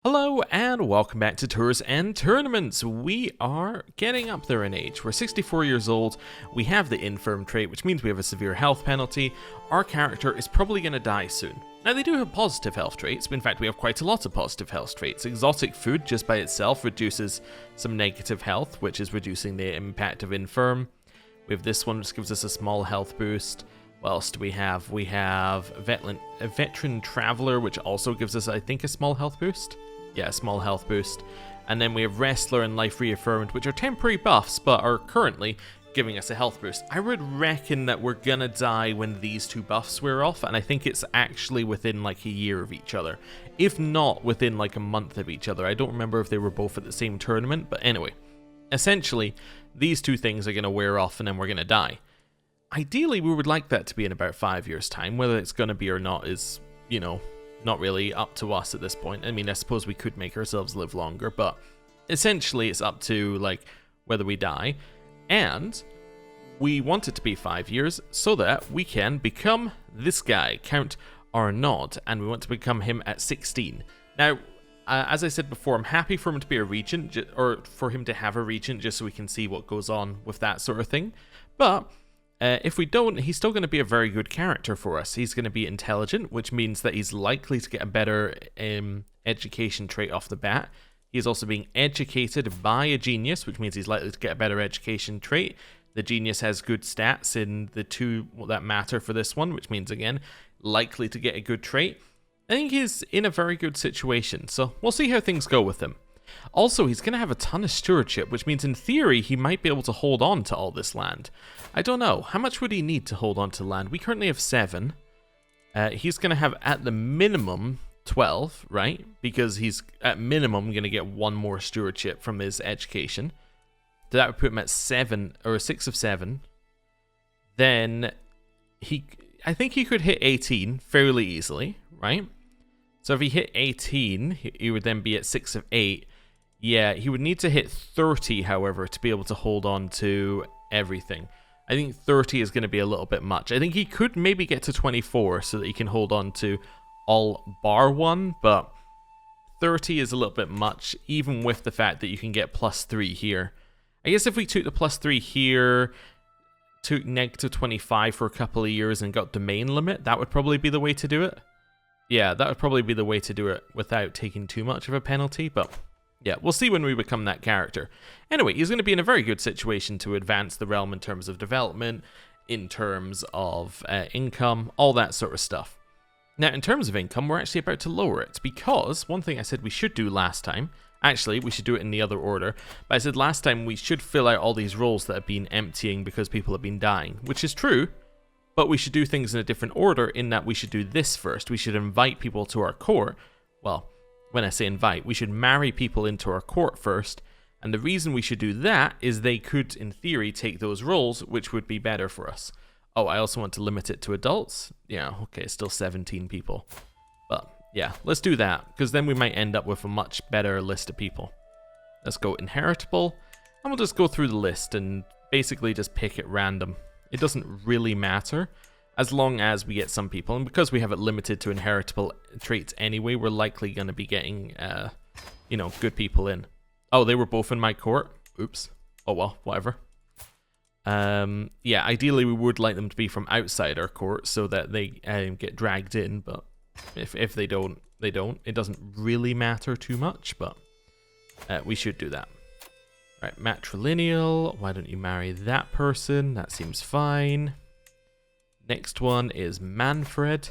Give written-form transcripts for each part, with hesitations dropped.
Hello and welcome back to Tours and Tournaments. We are getting up there in age. We're 64 years old, we have the infirm trait, which means we have a severe health penalty. Our character is probably going to die soon. Now they do have positive health traits, but in fact we have quite a lot of positive health traits. Exotic food just by itself reduces some negative health, which is reducing the impact of infirm. We have this one, which gives us a small health boost. What else do we have? We have a veteran traveler, which also gives us, I think, a small health boost. Yeah, a small health boost. And then we have Wrestler and Life Reaffirmed, which are temporary buffs, but are currently giving us a health boost. I would reckon that we're gonna die when these two buffs wear off, and I think it's actually within like a year of each other. If not within like a month of each other. I don't remember if they were both at the same tournament, but anyway. Essentially, these two things are gonna wear off and then we're gonna die. Ideally, we would like that to be in about 5 years' time. Whether it's gonna be or not is, you know, not really up to us at this point. I mean, I suppose we could make ourselves live longer, but essentially it's up to like whether we die. And we want it to be 5 years so that we can become this guy, Count Arnaud, and we want to become him at 16. Now, as I said before, I'm happy for him to be a regent, or for him to have a regent, just so we can see what goes on with that sort of thing. But if we don't, he's still going to be a very good character for us. He's going to be intelligent, which means that he's likely to get a better education trait off the bat. He's also being educated by a genius, which means he's likely to get a better education trait. The genius has good stats in the two that matter for this one, which means, again, likely to get a good trait. I think he's in a very good situation, so we'll see how things go with him. Also, he's going to have a ton of stewardship, which means in theory he might be able to hold on to all this land. I don't know. How much would he need to hold on to land? We currently have 7. He's going to have at the minimum 12, right? Because he's at minimum going to get 1 more stewardship from his education. So that would put him at 7 or 6 of 7. Then I think he could hit 18 fairly easily, right? So if he hit 18, he would then be at 6 of 8. Yeah, he would need to hit 30, however, to be able to hold on to everything. I think 30 is going to be a little bit much. I think he could maybe get to 24 so that he can hold on to all bar 1, but 30 is a little bit much, even with the fact that you can get +3 here. I guess if we took the +3 here, took negative 25 for a couple of years and got domain limit, that would probably be the way to do it. Yeah, that would probably be the way to do it without taking too much of a penalty, but yeah, we'll see when we become that character. Anyway, he's going to be in a very good situation to advance the realm in terms of development, in terms of income, all that sort of stuff. Now, in terms of income, we're actually about to lower it, because one thing I said we should do last time, actually, we should do it in the other order, but I said last time we should fill out all these roles that have been emptying because people have been dying, which is true. But we should do things in a different order, in that we should do this first. We should invite people to our court. Well, when I say invite, we should marry people into our court first. And the reason we should do that is they could, in theory, take those roles, which would be better for us. Oh, I also want to limit it to adults. Yeah, okay, it's still 17 people. But yeah, let's do that, because then we might end up with a much better list of people. Let's go inheritable, and we'll just go through the list and basically just pick at random. It doesn't really matter, as long as we get some people. And because we have it limited to inheritable traits anyway, we're likely going to be getting, you know, good people in. Oh, they were both in my court. Oops. Oh, well, whatever. Yeah, ideally we would like them to be from outside our court so that they get dragged in. But if they don't, they don't. It doesn't really matter too much, but we should do that. Right, matrilineal, why don't you marry that person? That seems fine. Next one is Manfred.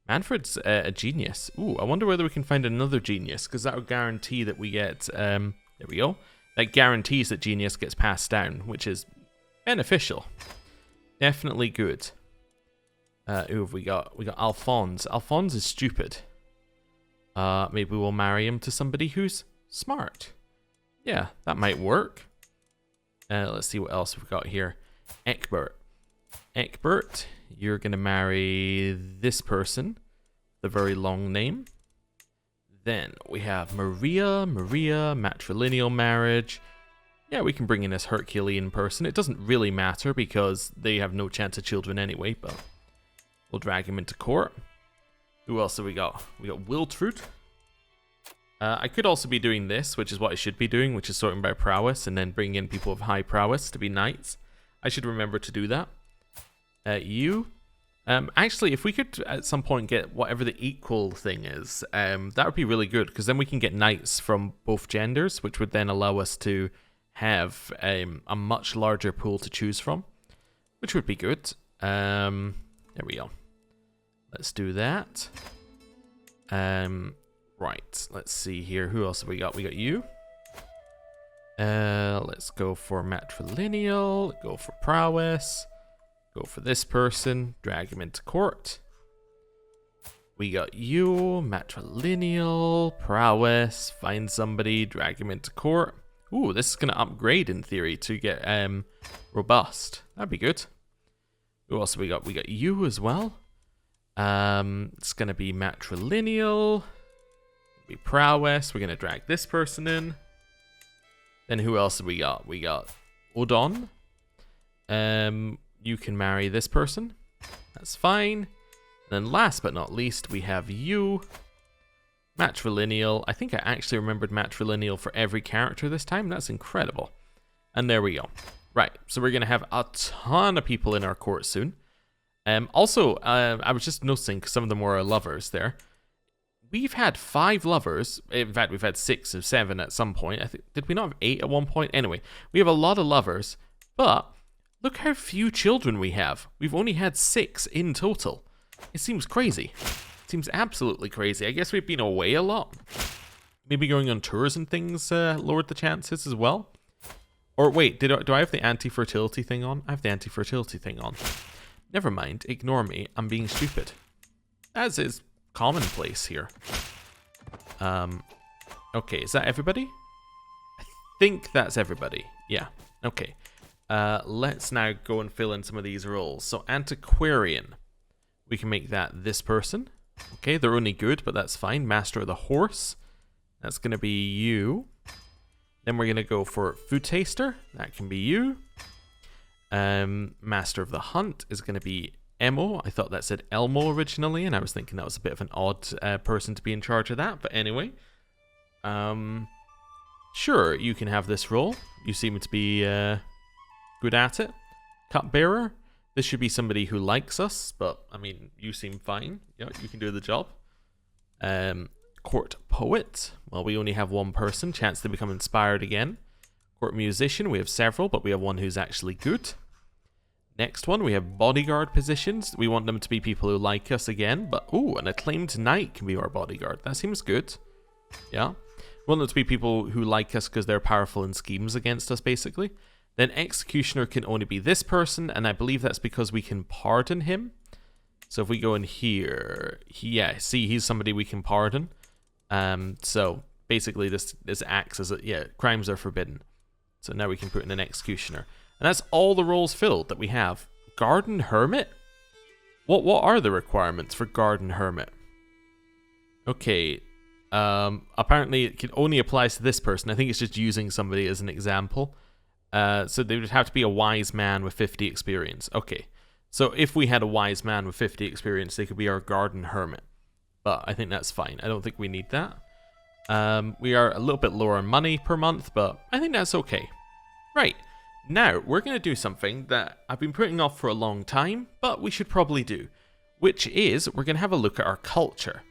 Manfred's a genius. Ooh, I wonder whether we can find another genius, because that would guarantee that we get, there we go. That guarantees that genius gets passed down, which is beneficial. Definitely good. Who have we got? We got Alphonse. Alphonse is stupid. Maybe we'll marry him to somebody who's smart. Yeah, that might work. Let's see what else we've got here. Egbert. Egbert, you're going to marry this person. The very long name. Then we have Maria. Maria, matrilineal marriage. Yeah, we can bring in this Herculean person. It doesn't really matter because they have no chance of children anyway, but we'll drag him into court. Who else have we got? We got Wiltrud. I could also be doing this, which is what I should be doing, which is sorting by prowess, and then bringing in people of high prowess to be knights. I should remember to do that. You. Actually, if we could at some point get whatever the equal thing is, that would be really good, because then we can get knights from both genders, which would then allow us to have a much larger pool to choose from, which would be good. There we go. Let's do that. Right, let's see here. Who else have we got? We got you. Let's go for matrilineal. Go for prowess. Go for this person. Drag him into court. We got you. Matrilineal. Prowess. Find somebody. Drag him into court. Ooh, this is going to upgrade in theory to get robust. That'd be good. Who else have we got? We got you as well. It's going to be matrilineal. Be prowess. We're going to drag this person in. Then who else have we got? We got Odon. You can marry this person. That's fine. And then last but not least, we have you. Matrilineal. I think I actually remembered matrilineal for every character this time. That's incredible. And there we go. Right, so we're going to have a ton of people in our court soon. Also, I was just noticing, because some of them were lovers there. We've had 5 lovers. In fact, we've had 6 or 7 at some point. Did we not have 8 at one point? Anyway, we have a lot of lovers, but look how few children we have. We've only had 6 in total. It seems crazy. It seems absolutely crazy. I guess we've been away a lot. Maybe going on tours and things lowered the chances as well. Or wait, do I have the anti-fertility thing on? I have the anti-fertility thing on. Never mind, ignore me. I'm being stupid. As is commonplace here. Okay, is that everybody? I think that's everybody. Yeah, okay. Let's now go and fill in some of these roles. So antiquarian, we can make that this person. Okay, they're only good, but that's fine. Master of the horse, that's going to be you. Then we're going to go for food taster, that can be you. Master of the hunt is going to be Emo. I thought that said Elmo originally, and I was thinking that was a bit of an odd person to be in charge of that. But anyway, sure, you can have this role. You seem to be good at it. Cupbearer. This should be somebody who likes us, but I mean, you seem fine. Yeah, you can do the job. Court poet. Well, we only have one person. Chance to become inspired again. Court musician. We have several, but we have one who's actually good. Next one, we have bodyguard positions. We want them to be people who like us again, but ooh, an acclaimed knight can be our bodyguard. That seems good. Yeah. We want them to be people who like us because they're powerful in schemes against us, basically. Then executioner can only be this person, and I believe that's because we can pardon him. So if we go in here, yeah, see, he's somebody we can pardon. So basically this acts as crimes are forbidden. So now we can put in an executioner. And that's all the roles filled that we have. Garden Hermit? What are the requirements for Garden Hermit? Okay. Apparently it only applies to this person. I think it's just using somebody as an example. So they would have to be a wise man with 50 experience. Okay. So if we had a wise man with 50 experience, they could be our Garden Hermit. But I think that's fine. I don't think we need that. We are a little bit lower on money per month, but I think that's okay. Right. Now, we're going to do something that I've been putting off for a long time, but we should probably do, which is we're going to have a look at our culture.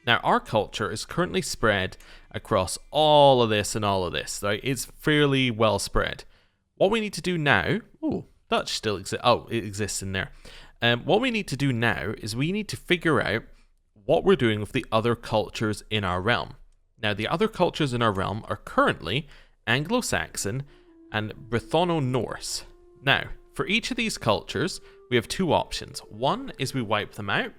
Now, our culture is currently spread across all of this and all of this, right? It's fairly well spread. What we need to do now... Oh, Dutch still exists. Oh, it exists in there. What we need to do now is we need to figure out what we're doing with the other cultures in our realm. Now, the other cultures in our realm are currently Anglo-Saxon and Brithono-Norse. Now, for each of these cultures, we have 2 options. One is we wipe them out.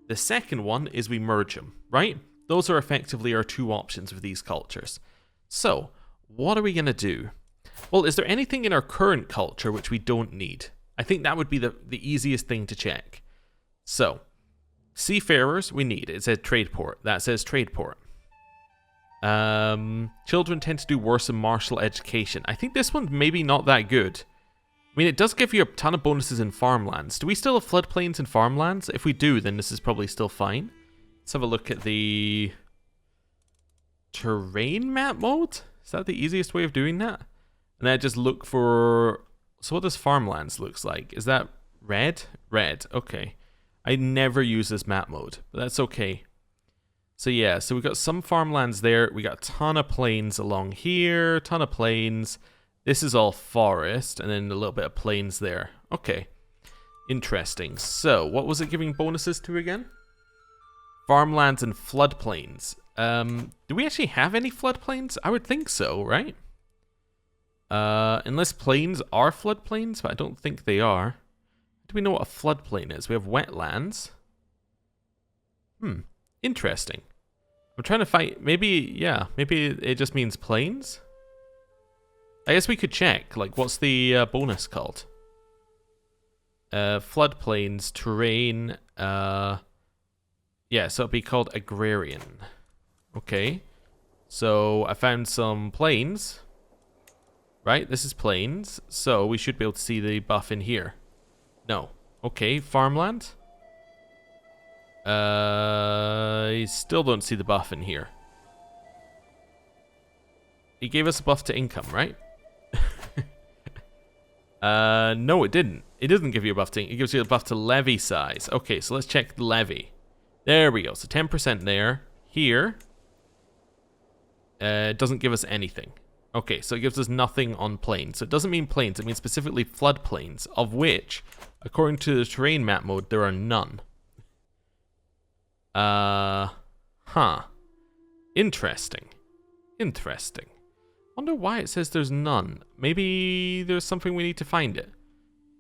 The second one is we merge them, right? Those are effectively our 2 options for these cultures. So, what are we going to do? Well, is there anything in our current culture which we don't need? I think that would be the easiest thing to check. So, seafarers, we need. It says trade port. That says trade port. Children tend to do worse in martial education. I think this one's maybe not that good. I mean, it does give you a ton of bonuses in farmlands. Do we still have floodplains and farmlands? If we do, then this is probably still fine. Let's have a look at the terrain map mode? Is that the easiest way of doing that? And then I just look for... So what does farmlands looks like? Is that red? Red, okay. I never use this map mode, but that's okay. So yeah, so we got some farmlands there. We got a ton of plains along here, ton of plains. This is all forest, and then a little bit of plains there. Okay, interesting. So what was it giving bonuses to again? Farmlands and floodplains. Do we actually have any floodplains? I would think so, right? Unless plains are floodplains, but I don't think they are. Do we know what a floodplain is? We have wetlands. Interesting. I'm trying to find, maybe it just means plains? I guess we could check, like, what's the bonus called? Floodplains, terrain, yeah, so it'd be called agrarian. Okay. So I found some plains. Right, this is plains, so we should be able to see the buff in here. No. Okay, farmland. I still don't see the buff in here. He gave us a buff to income, right? No, it didn't. It doesn't give you a buff to income. It gives you a buff to levy size. Okay, so let's check the levy. There we go. So 10% there. Here. It doesn't give us anything. Okay, so it gives us nothing on plains. So it doesn't mean plains, it means specifically floodplains, of which, according to the terrain map mode, there are none. Interesting. Interesting. Wonder why it says there's none. Maybe there's something we need to find it.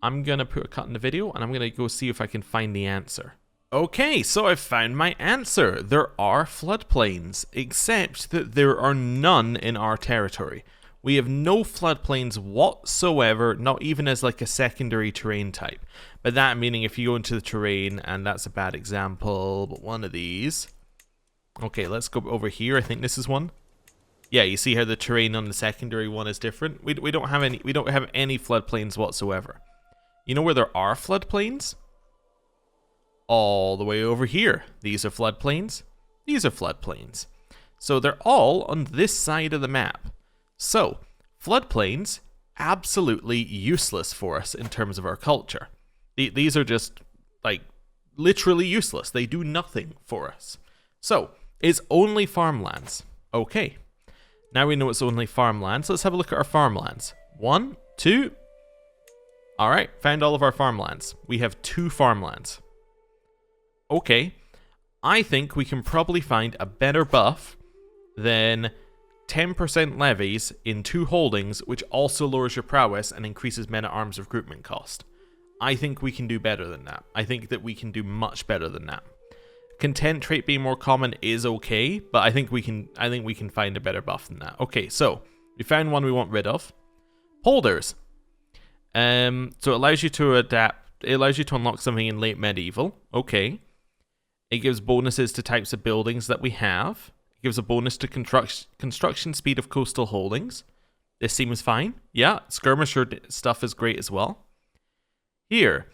I'm gonna put a cut in the video, and I'm gonna go see if I can find the answer. Okay, so I've found my answer. There are floodplains, except that there are none in our territory. We have no floodplains whatsoever, not even as like a secondary terrain type. But that meaning if you go into the terrain, and that's a bad example, but one of these. Okay, let's go over here. I think this is one. Yeah, you see how the terrain on the secondary one is different? We don't have any floodplains whatsoever. You know where there are floodplains? All the way over here. These are floodplains. These are floodplains. So they're all on this side of the map. So, floodplains, absolutely useless for us in terms of our culture. These are just, like, literally useless. They do nothing for us. So, it's only farmlands. Okay. Now we know it's only farmlands. Let's have a look at our farmlands. 1, 2. Alright, found all of our farmlands. We have 2 farmlands. Okay, I think we can probably find a better buff than 10% levies in 2 holdings, which also lowers your prowess and increases men-at-arms recruitment cost. I think we can do better than that. I think that we can do much better than that. Content trait being more common is okay, but I think we can find a better buff than that. Okay, so we found one we want rid of. Holders. So it allows you to adapt. It allows you to unlock something in late medieval. Okay. It gives bonuses to types of buildings that we have. It gives a bonus to construction speed of coastal holdings. This seems fine. Yeah, skirmisher stuff is great as well. Here,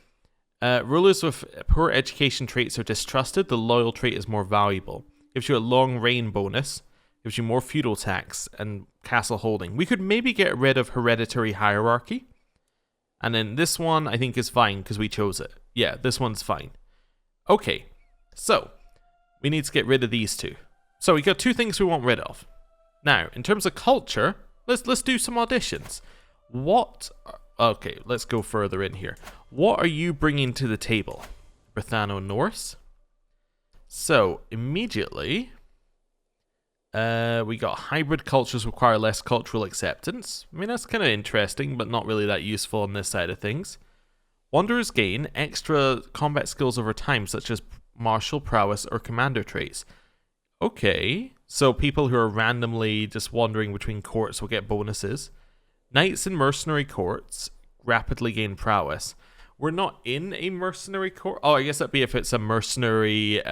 rulers with poor education traits are distrusted. The loyal trait is more valuable. Gives you a long reign bonus. Gives you more feudal tax and castle holding. We could maybe get rid of hereditary hierarchy. And then this one I think is fine because we chose it. Yeah, this one's fine. Okay. So, we need to get rid of these 2. So, we got 2 things we want rid of. Now, in terms of culture, let's do some auditions. Okay, let's go further in here. What are you bringing to the table? Brithano Norse. So, immediately, we got hybrid cultures require less cultural acceptance. I mean, that's kind of interesting, but not really that useful on this side of things. Wanderers gain extra combat skills over time, such as martial prowess or commander traits. Okay, so people who are randomly just wandering between courts will get bonuses. Knights in mercenary courts rapidly gain prowess. We're not in a mercenary court. Oh, I guess that'd be if it's a mercenary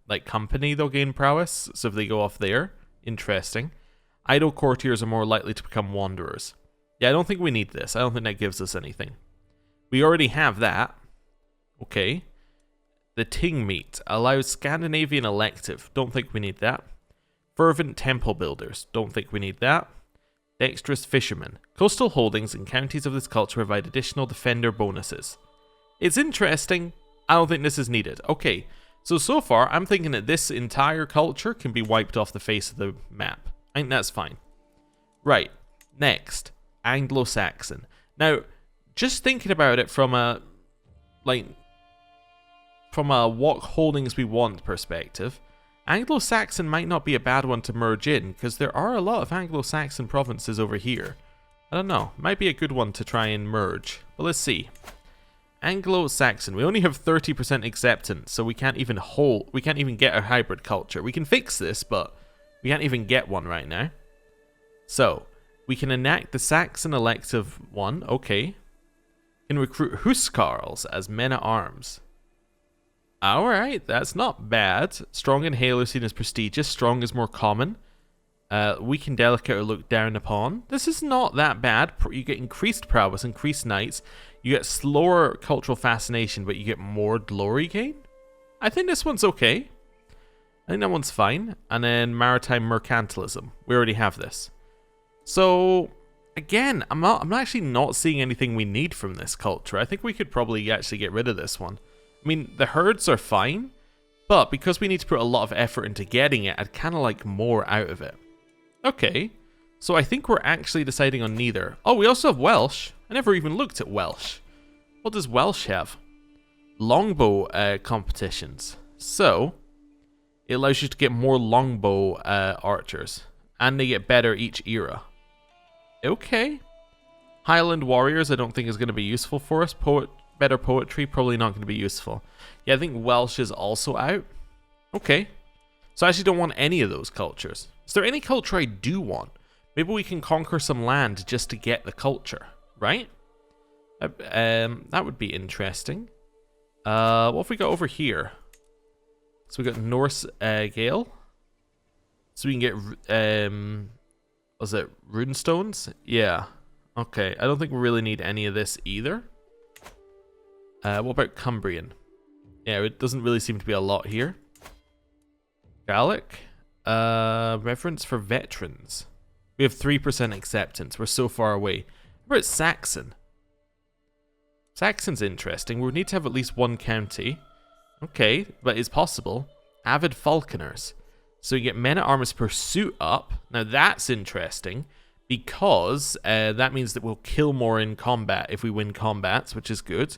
like company, they'll gain prowess. So if they go off there, interesting. Idle courtiers are more likely to become wanderers. Yeah, I don't think we need this. I don't think that gives us anything. We already have that. Okay. The Ting meat allows Scandinavian elective. Don't think we need that. Fervent temple builders. Don't think we need that. Dexterous fishermen. Coastal holdings and counties of this culture provide additional defender bonuses. It's interesting. I don't think this is needed. Okay, so far I'm thinking that this entire culture can be wiped off the face of the map. I think that's fine. Right, next, Anglo-Saxon. Now, just thinking about it from a what holdings we want perspective, Anglo-Saxon might not be a bad one to merge in, because there are a lot of Anglo-Saxon provinces over here. I don't know, might be a good one to try and merge. But let's see. Anglo-Saxon, we only have 30% acceptance, so we can't even get a hybrid culture. We can fix this, but we can't even get one right now. So, we can enact the Saxon elective one, okay. Can recruit Huscarls as men-at-arms. Alright, that's not bad. Strong inhaler seen as prestigious, strong is more common. Weak and delicate are looked down upon. This is not that bad. You get increased prowess, increased knights. You get slower cultural fascination, but you get more glory gain. I think this one's okay. I think that one's fine. And then maritime mercantilism. We already have this. So, again, I'm actually not seeing anything we need from this culture. I think we could probably actually get rid of this one. I mean, the herds are fine, but because we need to put a lot of effort into getting it, I'd kind of like more out of it. Okay, so I think we're actually deciding on neither. Oh, we also have Welsh. I never even looked at Welsh. What does Welsh have? Longbow competitions. So, it allows you to get more longbow archers, and they get better each era. Okay. Highland warriors I don't think is going to be useful for us. Better poetry, probably not going to be useful. Yeah, I think Welsh is also out. Okay. So I actually don't want any of those cultures. Is there any culture I do want? Maybe we can conquer some land just to get the culture, right? That would be interesting. What have we got over here? So we got Norse Gale. So we can get, was it runestones? Yeah. Okay, I don't think we really need any of this either. What about Cumbrian? Yeah, it doesn't really seem to be a lot here. Gallic. Reverence for veterans. We have 3% acceptance. We're so far away. What about Saxon? Saxon's interesting. We need to have at least one county. Okay, but it's possible. Avid falconers. So you get men-at-arms pursuit up. Now that's interesting, because that means that we'll kill more in combat if we win combats, which is good.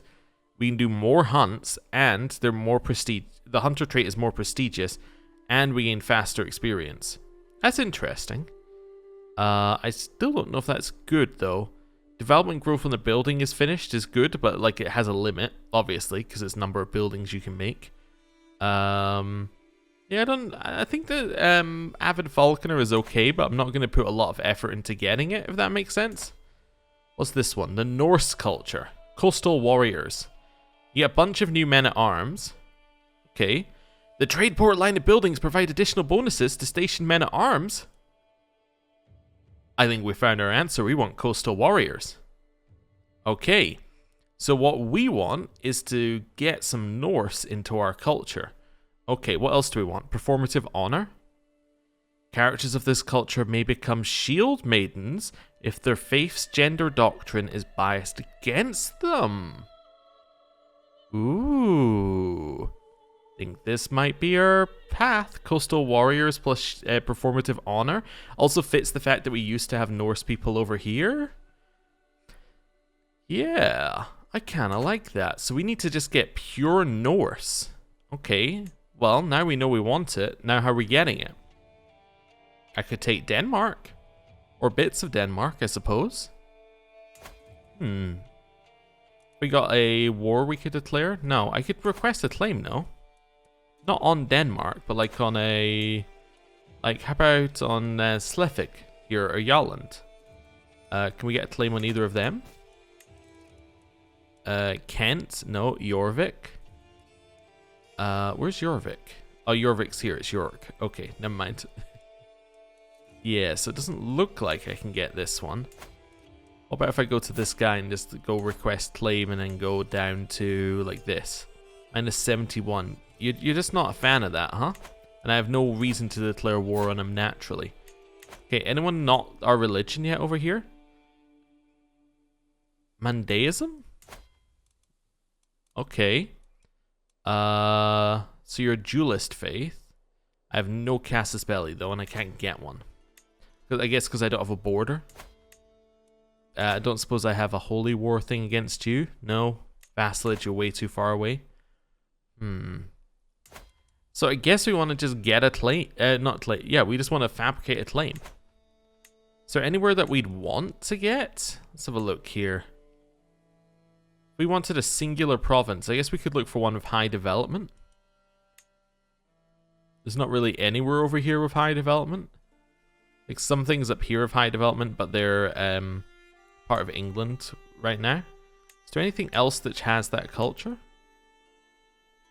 We can do more hunts, and they're more the hunter trait is more prestigious, and we gain faster experience. That's interesting. I still don't know if that's good, though. Development growth on the building is finished is good, but like it has a limit, obviously, because it's number of buildings you can make. Yeah, I think the Avid Falconer is okay, but I'm not going to put a lot of effort into getting it, if that makes sense. What's this one? The Norse culture. Coastal warriors. You get a bunch of new men-at-arms. Okay. The trade port line of buildings provide additional bonuses to station men-at-arms. I think we found our answer. We want coastal warriors. Okay. So what we want is to get some Norse into our culture. Okay, what else do we want? Performative honor? Characters of this culture may become shield maidens if their faith's gender doctrine is biased against them. Ooh. Think this might be our path. Coastal warriors plus performative honor. Also fits the fact that we used to have Norse people over here. Yeah, I kind of like that. So we need to just get pure Norse. Okay, well, now we know we want it. Now how are we getting it? I could take Denmark. Or bits of Denmark, I suppose. We got a war we could declare? No, I could request a claim, no? Not on Denmark, but like on a... Like, how about on Slesvig here, or Holland? Can we get a claim on either of them? Kent? No. Jorvik? Where's Jorvik? Oh, Jorvik's here. It's York. Okay, never mind. Yeah, so it doesn't look like I can get this one. What about if I go to this guy and just go request claim and then go down to like this? -71. You're just not a fan of that, huh? And I have no reason to declare war on him naturally. Okay, anyone not our religion yet over here? Mandaism? Okay. So you're a duelist faith. I have no casus belli though, and I can't get one. I guess because I don't have a border. I don't suppose I have a holy war thing against you. No. Vassalage, you're way too far away. So I guess we want to just get a claim. Yeah, we just want to fabricate a claim. Is there anywhere that we'd want to get? Let's have a look here. If we wanted a singular province, I guess we could look for one with high development. There's not really anywhere over here with high development. Like some things up here have high development, but they're part of England right now. Is there anything else that has that culture?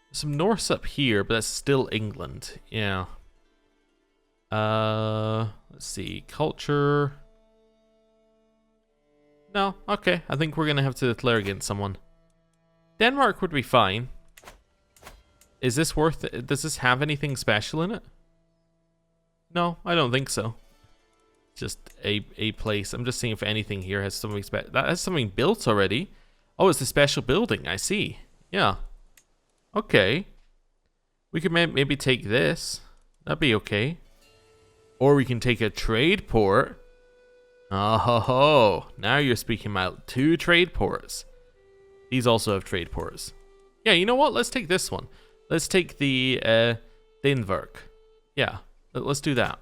There's some Norse up here, but that's still England. Yeah. Let's see. Culture. No, okay. I think we're gonna have to declare against someone. Denmark would be fine. Is this worth it? Does this have anything special in it? No, I don't think so. Just a place. I'm just seeing if anything here has something special. That has something built already. Oh, it's a special building. I see. Yeah. Okay. We could maybe take this. That'd be okay. Or we can take a trade port. Oh ho ho. Now you're speaking about 2 trade ports. These also have trade ports. Yeah, you know what? Let's take this one. Let's take the Denmark. Yeah, let's do that.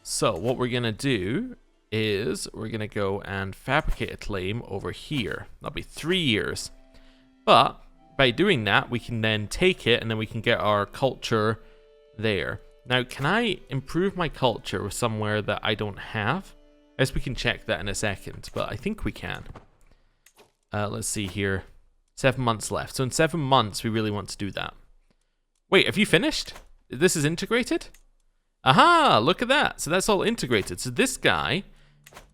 So what we're going to do is we're going to go and fabricate a claim over here. That'll be 3 years. But by doing that, we can then take it and then we can get our culture there. Now, can I improve my culture with somewhere that I don't have? I guess we can check that in a second, but I think we can. Let's see here. 7 months left. So in 7 months, we really want to do that. Wait, have you finished? This is integrated? Aha, look at that. So that's all integrated. So this guy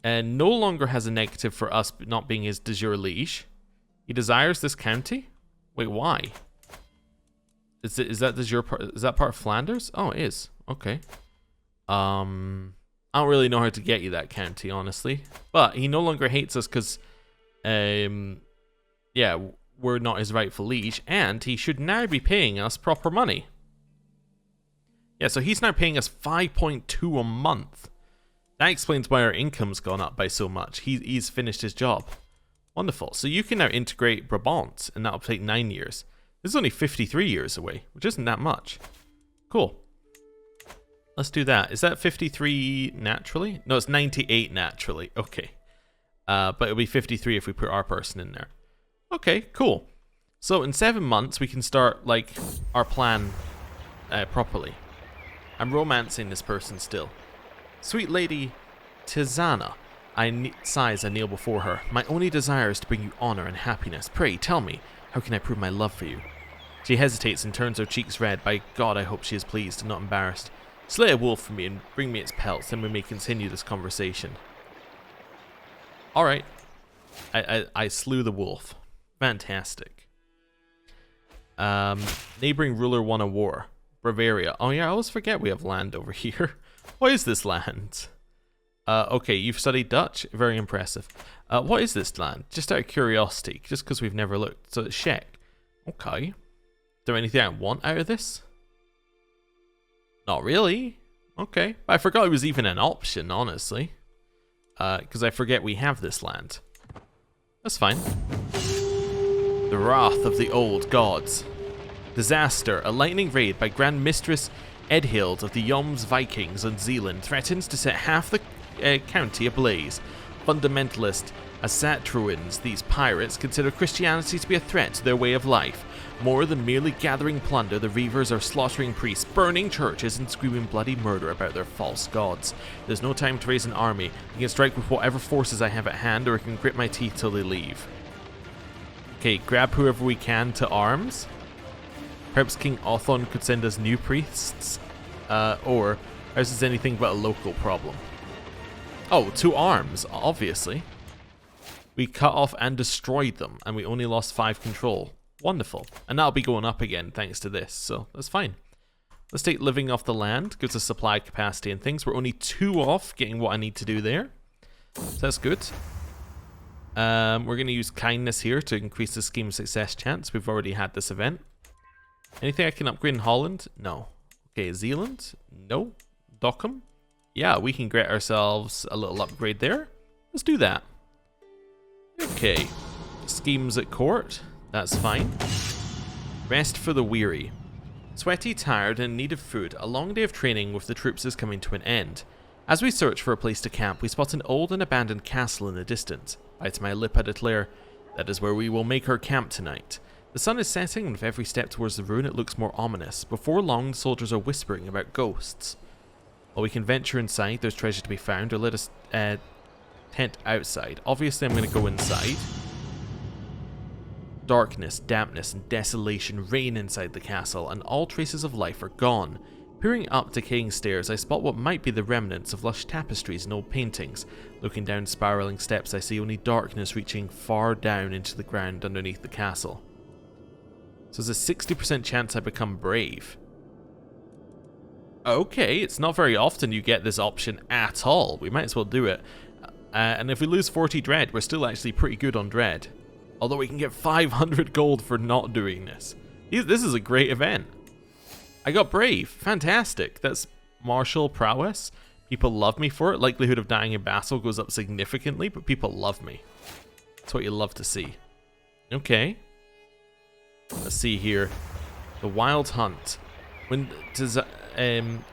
no longer has a negative for us not being his de jure liege. He desires this county? Wait, why? Is that de jure part? Is that part of Flanders? Oh, it is. Okay. I don't really know how to get you that county, honestly. But he no longer hates us because, yeah, we're not his rightful liege, and he should now be paying us proper money. Yeah, so he's now paying us 5.2 a month. That explains why our income's gone up by so much. He's finished his job. Wonderful. So you can now integrate Brabant, and that'll take 9 years. This is only 53 years away, which isn't that much. Cool. Let's do that. Is that 53 naturally? No, it's 98 naturally. Okay. But it'll be 53 if we put our person in there. Okay, cool. So in 7 months, we can start, like, our plan properly. I'm romancing this person still. Sweet lady Tizana, sighs I kneel before her. My only desire is to bring you honor and happiness. Pray, tell me, how can I prove my love for you? She hesitates and turns her cheeks red. By God, I hope she is pleased and not embarrassed. Slay a wolf for me and bring me its pelts, then we may continue this conversation. Alright. I slew the wolf. Fantastic. Neighboring ruler won a war. Bavaria. Oh yeah, I always forget we have land over here. What is this land? Okay, you've studied Dutch. Very impressive. What is this land? Just out of curiosity, just because we've never looked. So it's Czech. Okay. Is there anything I want out of this? Not really. Okay. I forgot it was even an option, honestly. Because I forget we have this land. That's fine. The wrath of the old gods. Disaster. A lightning raid by Grand Mistress Edhild of the Joms Vikings on Zealand threatens to set half the county ablaze. Fundamentalist Asatruans, these pirates consider Christianity to be a threat to their way of life. More than merely gathering plunder, the reavers are slaughtering priests, burning churches, and screaming bloody murder about their false gods. There's no time to raise an army. I can strike with whatever forces I have at hand, or I can grit my teeth till they leave. Okay, grab whoever we can to arms. Perhaps King Othon could send us new priests. Or ours is anything but a local problem. Oh, to arms, obviously. We cut off and destroyed them, and we only lost 5 control. Wonderful. And that'll be going up again thanks to this, so that's fine. Let's take living off the land. Gives us supply capacity and things. We're only 2 off getting what I need to do there. So that's good. We're going to use kindness here to increase the scheme success chance. We've already had this event. Anything I can upgrade in Holland? No. Okay, Zealand? No. Dockham? Yeah, we can get ourselves a little upgrade there. Let's do that. Okay. Schemes at court. That's fine. Rest for the weary. Sweaty, tired, and in need of food, a long day of training with the troops is coming to an end. As we search for a place to camp, we spot an old and abandoned castle in the distance. Bite my lip, I declare. That is where we will make our camp tonight. The sun is setting, and with every step towards the ruin it looks more ominous. Before long, the soldiers are whispering about ghosts. While we can venture inside, there's treasure to be found, or let us tent outside. Obviously, I'm going to go inside. Darkness, dampness, and desolation reign inside the castle, and all traces of life are gone. Peering up decaying stairs, I spot what might be the remnants of lush tapestries and old paintings. Looking down spiraling steps, I see only darkness reaching far down into the ground underneath the castle. So there's a 60% chance I become brave. Okay, it's not very often you get this option at all. We might as well do it. And if we lose 40 dread, we're still actually pretty good on dread. Although we can get 500 gold for not doing this. This is a great event. I got brave. Fantastic. That's martial prowess. People love me for it. Likelihood of dying in battle goes up significantly, but people love me. That's what you love to see. Okay. Let's see here. The Wild Hunt. When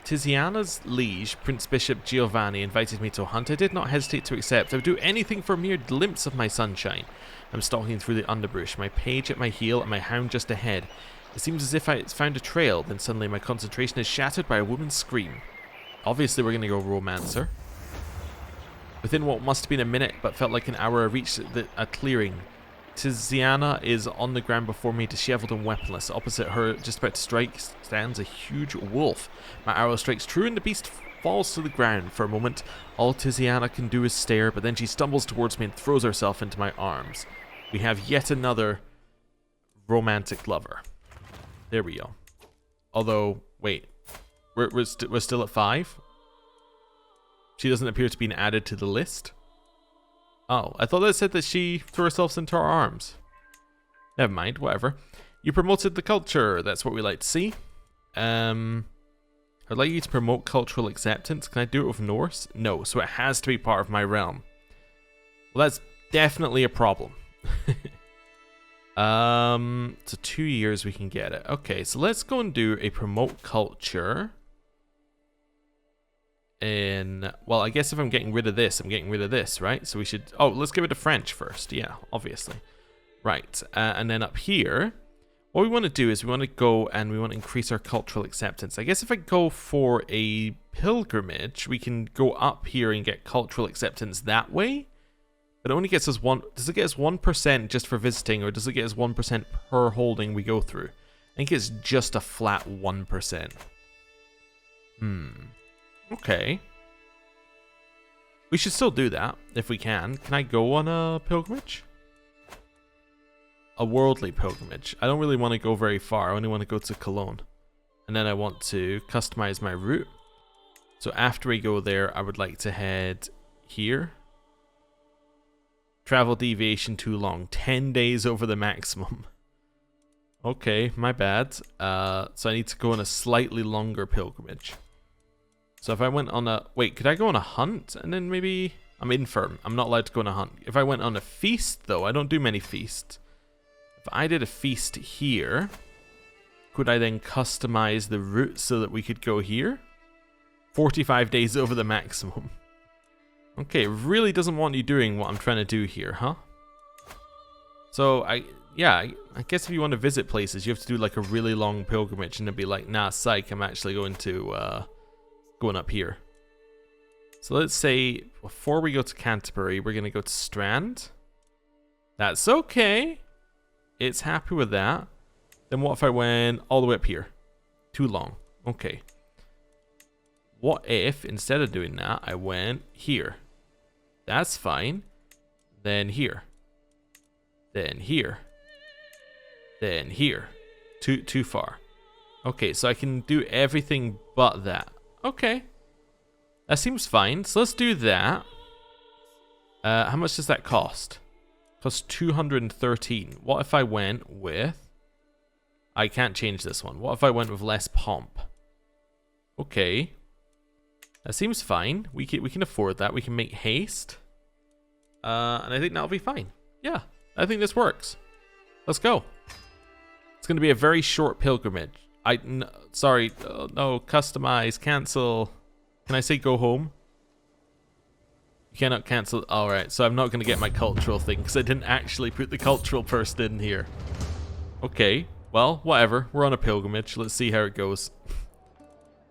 Tiziana's liege, Prince Bishop Giovanni, invited me to a hunt, I did not hesitate to accept. I would do anything for a mere glimpse of my sunshine. I'm stalking through the underbrush, my page at my heel and my hound just ahead. It seems as if I found a trail, then suddenly my concentration is shattered by a woman's scream. Obviously we're going to go romancer. Within what must have been a minute, but felt like an hour, I reached a clearing. Tiziana is on the ground before me, disheveled and weaponless. Opposite her, just about to strike, stands a huge wolf. My arrow strikes true and the beast falls to the ground. For a moment, all Tiziana can do is stare, but then she stumbles towards me and throws herself into my arms. We have yet another romantic lover. There we go. Although, wait, we're still at 5? She doesn't appear to be added to the list? Oh, I thought that said that she threw herself into our arms. Never mind, whatever. You promoted the culture. That's what we like to see. I'd like you to promote cultural acceptance. Can I do it with Norse? No, so it has to be part of my realm. Well, that's definitely a problem. So 2 years we can get it. Okay, so let's go and do a promote culture. Well, I guess if I'm getting rid of this, I'm getting rid of this, right? So we should, oh, let's get rid of French first. Yeah, obviously. Right, and then up here, what we want to do is we want to go and we want to increase our cultural acceptance. I guess if I go for a pilgrimage, we can go up here and get cultural acceptance that way. But it only gets us does it get us 1% just for visiting, or does it get us 1% per holding we go through? I think it's just a flat 1%. Okay. We should still do that, if we can. Can I go on a pilgrimage? A worldly pilgrimage. I don't really want to go very far. I only want to go to Cologne. And then I want to customize my route. So after we go there, I would like to head here. Travel deviation too long. 10 days over the maximum. Okay, my bad. So I need to go on a slightly longer pilgrimage. So if I went on a... Wait, could I go on a hunt? And then maybe... I'm infirm. I'm not allowed to go on a hunt. If I went on a feast, though, I don't do many feasts. If I did a feast here, could I then customize the route so that we could go here? 45 days over the maximum. Okay, it really doesn't want you doing what I'm trying to do here, huh? So, I guess if you want to visit places, you have to do like a really long pilgrimage and then be like, nah, psych, I'm actually going to, going up here. So let's say, before we go to Canterbury, we're going to go to Strand. That's okay. It's happy with that. Then what if I went all the way up here? Too long. Okay. What if, instead of doing that, I went here? That's fine. Then here. Then here. Then here. Too far. Okay, so I can do everything but that. Okay. That seems fine. So let's do that. How much does that cost? Costs 213. What if I went with... I can't change this one. What if I went with less pomp? Okay. That seems fine. We can afford that. We can make haste. And I think that'll be fine. Yeah, I think this works. Let's go. It's going to be a very short pilgrimage. Sorry. No, customize, cancel. Can I say go home? You cannot cancel. Alright, so I'm not going to get my cultural thing because I didn't actually put the cultural person in here. Okay, well, whatever. We're on a pilgrimage. Let's see how it goes.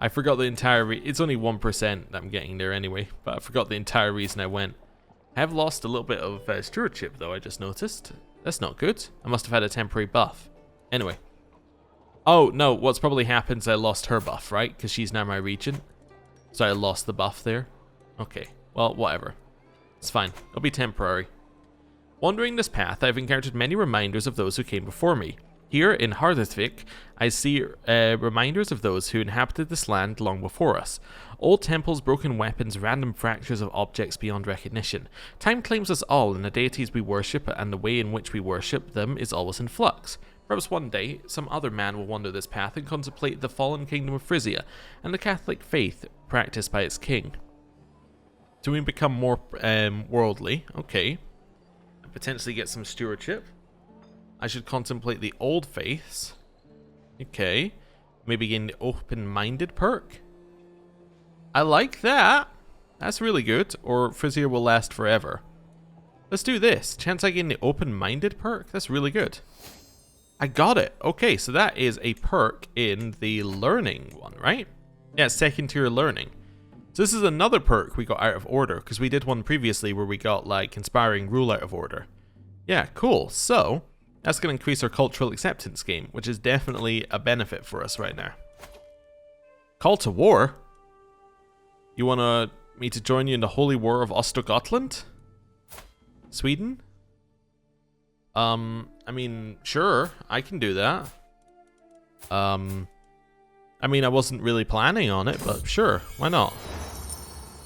I forgot the entire... It's only 1% that I'm getting there anyway, but I forgot the entire reason I went. I have lost a little bit of stewardship, though, I just noticed. That's not good. I must have had a temporary buff. Anyway. Oh, no, what's probably happened is I lost her buff, right? Because she's now my regent. So I lost the buff there. Okay, well, whatever. It's fine. It'll be temporary. Wandering this path, I've encountered many reminders of those who came before me. Here in Hardithvik, I see reminders of those who inhabited this land long before us. Old temples, broken weapons, random fractures of objects beyond recognition. Time claims us all, and the deities we worship and the way in which we worship them is always in flux. Perhaps one day, some other man will wander this path and contemplate the fallen kingdom of Frisia and the Catholic faith practiced by its king. Do we become more worldly? Okay. And potentially get some stewardship. I should contemplate the old faiths. Okay. Maybe gain the open-minded perk. I like that. That's really good. Or Frisia will last forever. Let's do this. Chance I gain the open-minded perk? That's really good. I got it. Okay, so that is a perk in the learning one, right? Yeah, second tier learning. So this is another perk we got out of order, because we did one previously where we got, like, inspiring rule out of order. Yeah, cool. So, that's going to increase our cultural acceptance game, which is definitely a benefit for us right now. Call to war? You want me to join you in the Holy War of Östergötland? Sweden? I mean, sure, I can do that. I mean, I wasn't really planning on it, but sure, why not?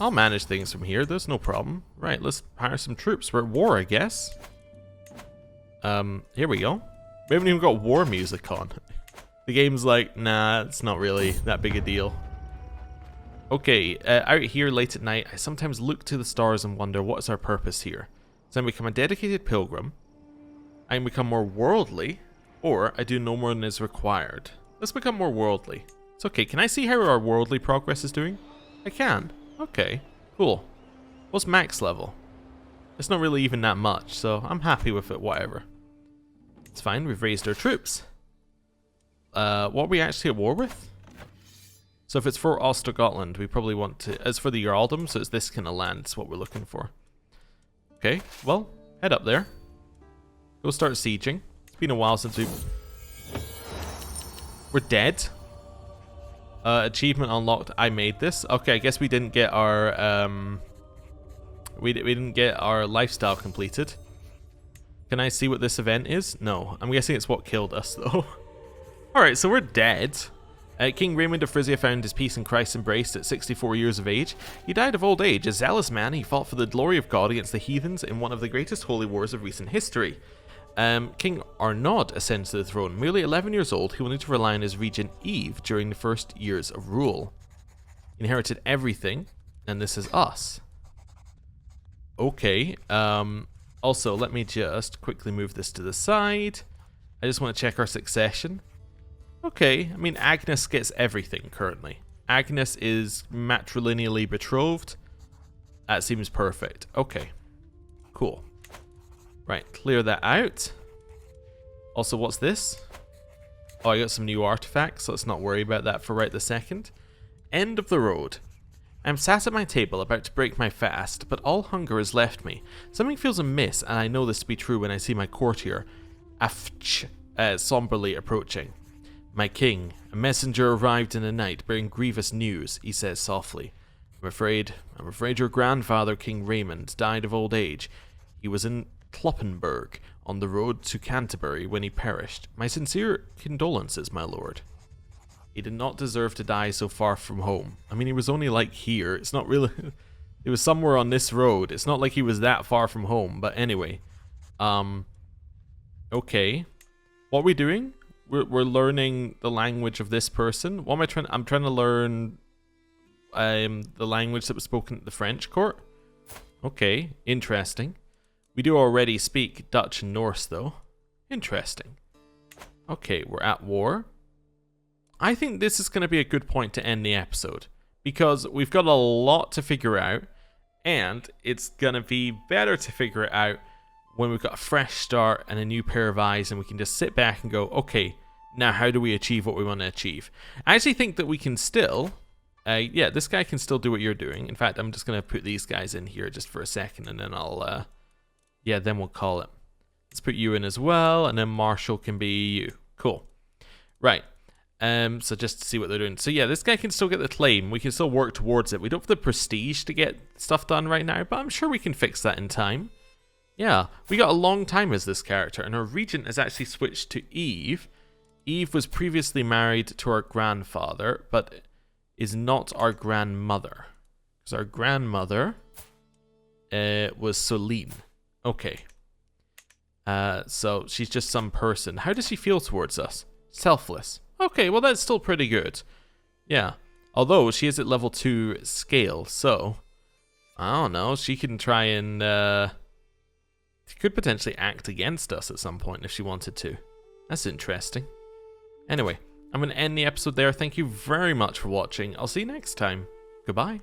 I'll manage things from here, there's no problem. Right, let's hire some troops. We're at war, I guess. Here we go. We haven't even got war music on. The game's like, nah, it's not really that big a deal. Okay, out here late at night, I sometimes look to the stars and wonder what is our purpose here. So I become a dedicated pilgrim, I can become more worldly, or I do no more than is required. Let's become more worldly. It's okay, can I see how our worldly progress is doing? I can. Okay, cool. What's max level? It's not really even that much, so I'm happy with it, whatever. It's fine, we've raised our troops. What are we actually at war with? So if it's for Östergötland, we probably want to... As for the Jarldom, so it's this kind of land, is what we're looking for. Okay, well, head up there. Go start sieging. It's been a while since we're dead. Achievement unlocked. I made this. Okay, I guess we didn't get our... We didn't get our lifestyle completed. Can I see what this event is? No. I'm guessing it's what killed us, though. Alright, so we're dead. King Raymond of Frisia found his peace in Christ's embrace at 64 years of age. He died of old age. A zealous man, he fought for the glory of God against the heathens in one of the greatest holy wars of recent history. King Arnaud ascends to the throne. Merely 11 years old, he will need to rely on his regent Eve during the first years of rule. He inherited everything, and this is us. Okay, also, let me just quickly move this to the side. I just want to check our succession. Okay, I mean, Agnes gets everything currently. Agnes is matrilineally betrothed. That seems perfect. Okay, cool. Right, clear that out. Also, what's this? Oh, I got some new artifacts, so let's not worry about that for right this second. End of the road. I'm sat at my table about to break my fast, but all hunger has left me. Something feels amiss, and I know this to be true when I see my courtier, Afch, somberly approaching. My king, a messenger arrived in the night bearing grievous news, he says softly. I'm afraid your grandfather, King Raymond, died of old age. He was in Kloppenburg, on the road to Canterbury, when he perished. My sincere condolences, my lord. He did not deserve to die so far from home. I mean, he was only like here. It's not really... It was somewhere on this road. It's not like he was that far from home. But anyway. Okay. What are we doing? We're learning the language of this person. What am I trying... I'm trying to learn the language that was spoken at the French court. Okay. Interesting. We do already speak Dutch and Norse, though. Interesting. Okay, we're at war. I think this is going to be a good point to end the episode, because we've got a lot to figure out, and it's going to be better to figure it out when we've got a fresh start and a new pair of eyes, and we can just sit back and go, okay, now how do we achieve what we want to achieve? I actually think that we can still, yeah, this guy can still do what you're doing. In fact, I'm just going to put these guys in here just for a second, and then I'll, yeah, then we'll call it. Let's put you in as well, and then Marshall can be you. Cool. Right. So just to see what they're doing. So yeah, this guy can still get the claim. We can still work towards it. We don't have the prestige to get stuff done right now, but I'm sure we can fix that in time. Yeah, we got a long time as this character, and our regent has actually switched to Eve. Eve was previously married to our grandfather, but is not our grandmother. Because our grandmother was Celine. Okay. So she's just some person. How does she feel towards us? Selfless. Okay, well that's still pretty good. Yeah. Although she is at level 2 scale, so I don't know, she can try and she could potentially act against us at some point if she wanted to. That's interesting. Anyway, I'm going to end the episode there. Thank you very much for watching. I'll see you next time. Goodbye.